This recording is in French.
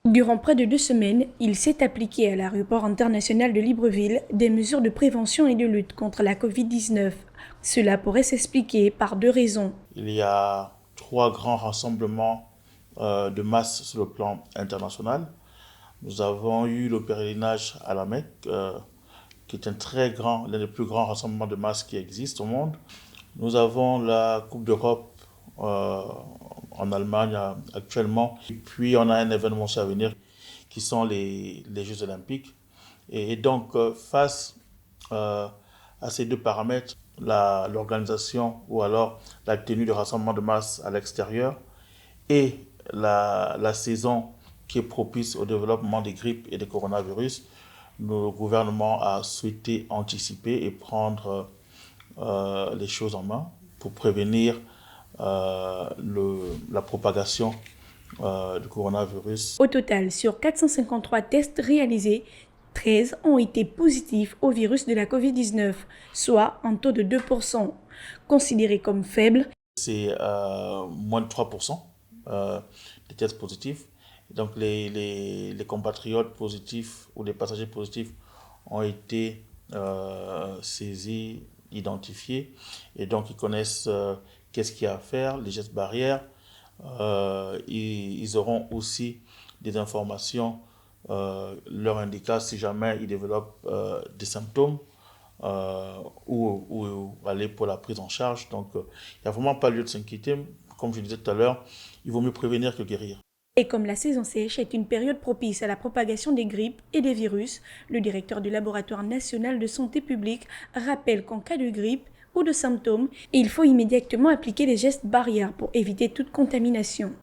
Durant près de 2 semaines, il s'est appliqué à l'aéroport international de Libreville des mesures de prévention et de lutte contre la Covid-19. Cela pourrait s'expliquer par 2 raisons. Il y a trois grands rassemblements de masse sur le plan international. Nous avons eu le pèlerinage à la Mecque, qui est l'un des plus grands rassemblements de masse qui existent au monde. Nous avons la Coupe d'Europe euh, en Allemagne actuellement. Et puis on a un événement aussi à venir qui sont les Jeux Olympiques. Et donc face à ces deux paramètres, l'organisation ou alors la tenue de rassemblements de masse à l'extérieur et la saison qui est propice au développement des grippes et des coronavirus, le gouvernement a souhaité anticiper et prendre les choses en main pour prévenir la propagation du coronavirus. Au total, sur 453 tests réalisés, 13 ont été positifs au virus de la Covid-19, soit un taux de 2%. Considéré comme faible, C'est moins de 3% des tests positifs. Donc les compatriotes positifs ou les passagers positifs ont été saisis, identifiés, et donc ils connaissent qu'est-ce qu'il y a à faire, les gestes barrières. Ils auront aussi des informations leur indiquant si jamais ils développent des symptômes ou aller pour la prise en charge. Donc, il n'y a vraiment pas lieu de s'inquiéter. Comme je disais tout à l'heure, il vaut mieux prévenir que guérir. et comme la saison sèche est une période propice à la propagation des grippes et des virus, le directeur du Laboratoire national de santé publique rappelle qu'en cas de grippe ou de symptômes, il faut immédiatement appliquer les gestes barrières pour éviter toute contamination.